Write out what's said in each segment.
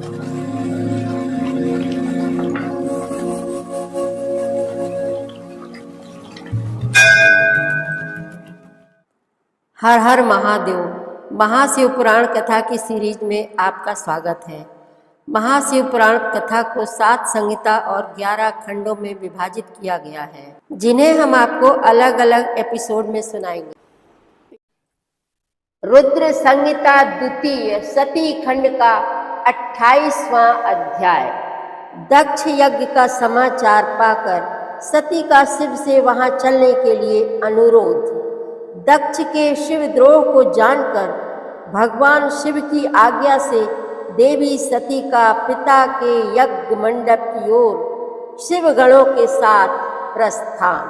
हर हर महादेव। महाशिव पुराण कथा की सीरीज में आपका स्वागत है। महाशिव पुराण कथा को 7 संहिता और 11 खंडों में विभाजित किया गया है, जिन्हें हम आपको अलग अलग एपिसोड में सुनाएंगे। रुद्र संहिता द्वितीय सती खंड का 28वां अध्याय। दक्ष यज्ञ का समाचार पाकर सती का शिव से वहां चलने के लिए अनुरोध। दक्ष के शिवद्रोह को जानकर भगवान शिव की आज्ञा से देवी सती का पिता के यज्ञ मंडप की ओर शिवगणों के साथ प्रस्थान।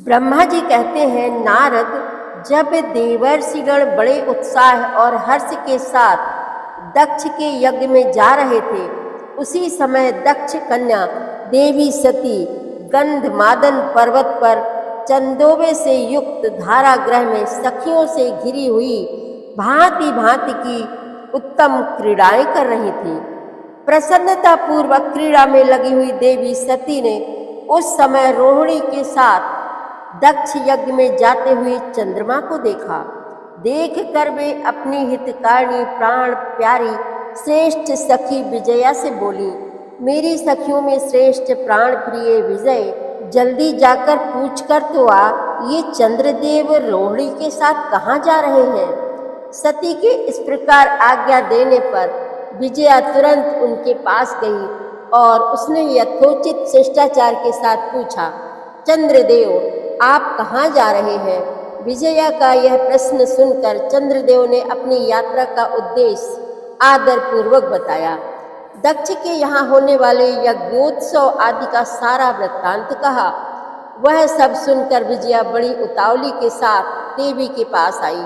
ब्रह्मा जी कहते हैं, नारद, जब देवर्षिगण बड़े उत्साह और हर्ष के साथ दक्ष के यज्ञ में जा रहे थे, उसी समय दक्ष कन्या देवी सती गंधमादन पर्वत पर चंदोबे से युक्त धारागृह में सखियों से घिरी हुई भांति भांति की उत्तम क्रीड़ाएं कर रही थी। प्रसन्नता पूर्वक क्रीड़ा में लगी हुई देवी सती ने उस समय रोहिणी के साथ दक्ष यज्ञ में जाते हुए चंद्रमा को देखा। देख कर वे अपनी हितकारिणी प्राण प्यारी श्रेष्ठ सखी विजया से बोली, मेरी सखियों में श्रेष्ठ प्राण प्रिय विजय, जल्दी जाकर पूछ कर तो आ, ये चंद्रदेव रोहिणी के साथ कहाँ जा रहे हैं। सती के इस प्रकार आज्ञा देने पर विजया तुरंत उनके पास गई और उसने यथोचित शिष्टाचार के साथ पूछा, चंद्रदेव, आप कहाँ जा रहे हैं। विजया का यह प्रश्न सुनकर चंद्रदेव ने अपनी यात्रा का उद्देश्य आदरपूर्वक बताया। दक्ष के यहाँ होने वाले यज्ञोत्सव आदि का सारा वृत्तांत कहा। वह सब सुनकर विजया बड़ी उतावली के साथ देवी के पास आई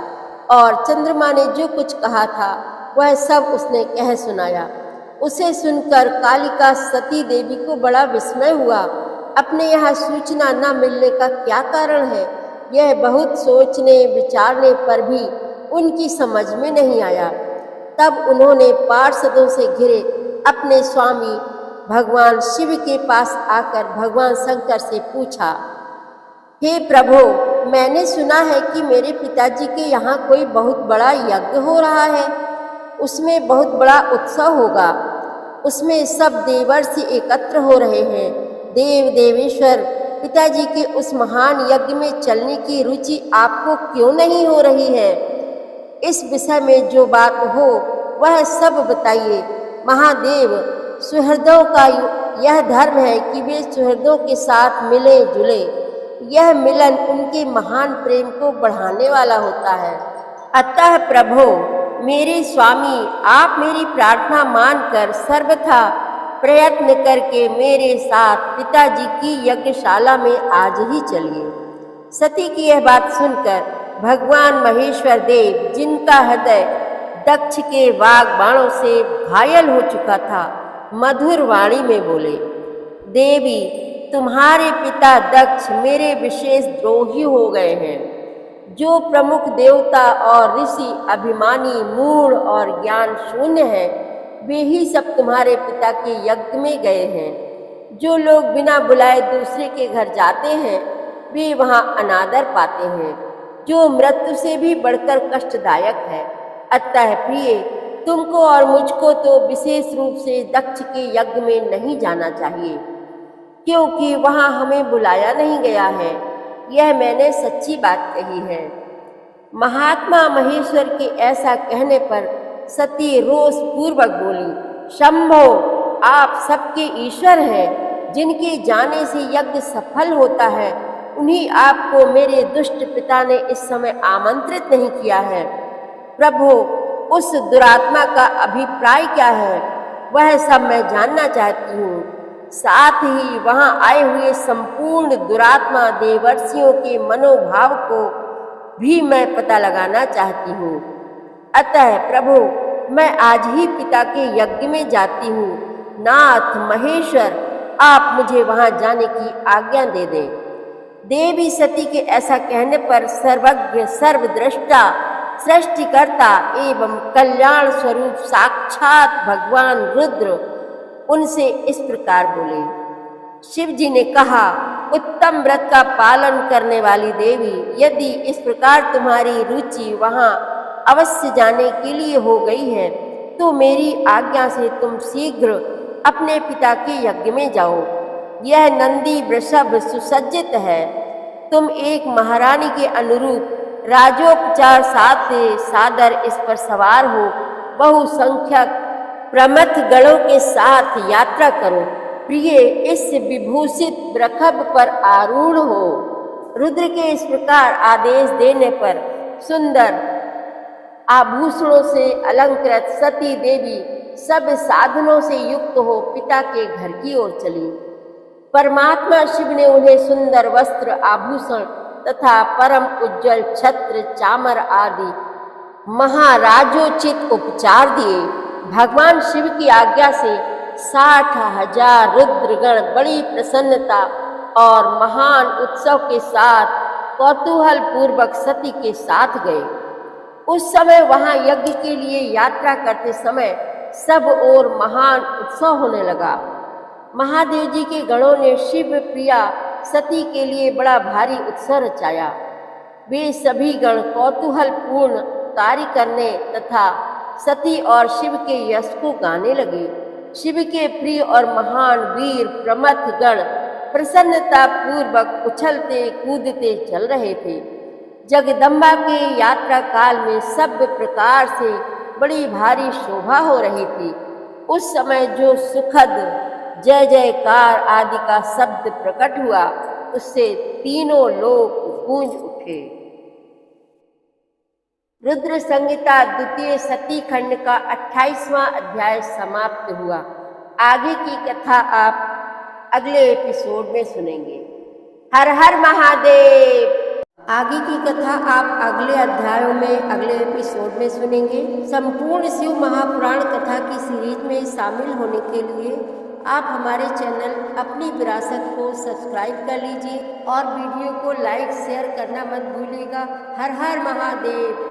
और चंद्रमा ने जो कुछ कहा था वह सब उसने कह सुनाया। उसे सुनकर कालिका सती देवी को बड़ा विस्मय हुआ। अपने यहाँ सूचना न मिलने का क्या कारण है, यह बहुत सोचने विचारने पर भी उनकी समझ में नहीं आया। तब उन्होंने पार्षदों से घिरे अपने स्वामी भगवान शिव के पास आकर भगवान शंकर से पूछा, हे प्रभु, मैंने सुना है कि मेरे पिताजी के यहाँ कोई बहुत बड़ा यज्ञ हो रहा है। उसमें बहुत बड़ा उत्सव होगा। उसमें सब देवर्षि एकत्र हो रहे हैं। देव देवेश्वर, पिताजी के उस महान यज्ञ में चलने की रुचि आपको क्यों नहीं हो रही है। इस विषय में जो बात हो वह सब बताइए। महादेव, सुहृदों का यह धर्म है कि वे सुहृदों के साथ मिले जुले। यह मिलन उनके महान प्रेम को बढ़ाने वाला होता है। अतः प्रभु, मेरे स्वामी, आप मेरी प्रार्थना मानकर सर्वथा प्रयत्न करके मेरे साथ पिताजी की यज्ञशाला में आज ही चलिए। सती की यह बात सुनकर भगवान महेश्वर देव, जिनका हृदय दक्ष के वाग बाणों से घायल हो चुका था, मधुर वाणी में बोले, देवी, तुम्हारे पिता दक्ष मेरे विशेष द्रोही हो गए हैं। जो प्रमुख देवता और ऋषि अभिमानी, मूढ़ और ज्ञान शून्य हैं, वे ही सब तुम्हारे पिता के यज्ञ में गए हैं। जो लोग बिना बुलाए दूसरे के घर जाते हैं, वे वहाँ अनादर पाते हैं, जो मृत्यु से भी बढ़कर कष्टदायक है। अतः प्रिय, तुमको और मुझको तो विशेष रूप से दक्ष के यज्ञ में नहीं जाना चाहिए, क्योंकि वहाँ हमें बुलाया नहीं गया है। यह मैंने सच्ची बात कही है। महात्मा महेश्वर के ऐसा कहने पर सती रोष पूर्वक बोली, शंभो, आप सबके ईश्वर हैं। जिनके जाने से यज्ञ सफल होता है, उन्हीं आपको मेरे दुष्ट पिता ने इस समय आमंत्रित नहीं किया है। प्रभु, उस दुरात्मा का अभिप्राय क्या है, वह सब मैं जानना चाहती हूँ। साथ ही वहाँ आए हुए संपूर्ण दुरात्मा देवर्षियों के मनोभाव को भी मैं पता लगाना चाहती हूँ। अतः प्रभु, मैं आज ही पिता के यज्ञ में जाती हूँ। नाथ महेश्वर, आप मुझे वहाँ जाने की आज्ञा दे दें। देवी सती के ऐसा कहने पर सर्वज्ञ सर्वद्रष्टा सृष्टिकर्ता एवं कल्याण स्वरूप साक्षात भगवान रुद्र उनसे इस प्रकार बोले। शिव जी ने कहा, उत्तम व्रत का पालन करने वाली देवी, यदि इस प्रकार तुम्हारी रुचि वहां अवश्य जाने के लिए हो गई है तो मेरी आज्ञा से तुम शीघ्र अपने पिता के यज्ञ में जाओ। यह नंदी वृषभ सुसज्जित है। तुम एक महारानी के अनुरूप राजोपचार साथ सादर इस पर सवार हो बहुसंख्यक प्रमथ गणों के साथ यात्रा करो। प्रिय, इस विभूषित वृषभ पर आरूढ़ हो। रुद्र के इस प्रकार आदेश देने पर सुंदर आभूषणों से अलंकृत सती देवी सब साधनों से युक्त हो पिता के घर की ओर चली। परमात्मा शिव ने उन्हें सुंदर वस्त्र, आभूषण तथा परम उज्जवल छत्र, चामर आदि महाराजोचित उपचार दिए। भगवान शिव की आज्ञा से 60,000 रुद्रगण बड़ी प्रसन्नता और महान उत्सव के साथ कौतूहल पूर्वक सती के साथ गए। उस समय वहां यज्ञ के लिए यात्रा करते समय सब ओर महान उत्सव होने लगा। महादेव जी के गणों ने शिव प्रिया सती के लिए बड़ा भारी उत्सव रचाया। वे सभी गण कौतूहल पूर्ण कार्य करने तथा सती और शिव के यश को गाने लगे। शिव के प्रिय और महान वीर प्रमथ गण प्रसन्नता पूर्वक उछलते कूदते चल रहे थे। जगदम्बा के यात्रा काल में सब प्रकार से बड़ी भारी शोभा हो रही थी। उस समय जो सुखद जय जयकार आदि का शब्द प्रकट हुआ, उससे तीनों लोक गूंज उठे। रुद्र संहिता द्वितीय सती खंड का 28वां अध्याय समाप्त हुआ। आगे की कथा आप अगले एपिसोड में सुनेंगे। हर हर महादेव। आगे की कथा आप अगले अध्यायों में अगले एपिसोड में सुनेंगे। संपूर्ण शिव महापुराण कथा की सीरीज में शामिल होने के लिए आप हमारे चैनल अपनी विरासत को सब्सक्राइब कर लीजिए और वीडियो को लाइक शेयर करना मत भूलिएगा। हर हर महादेव।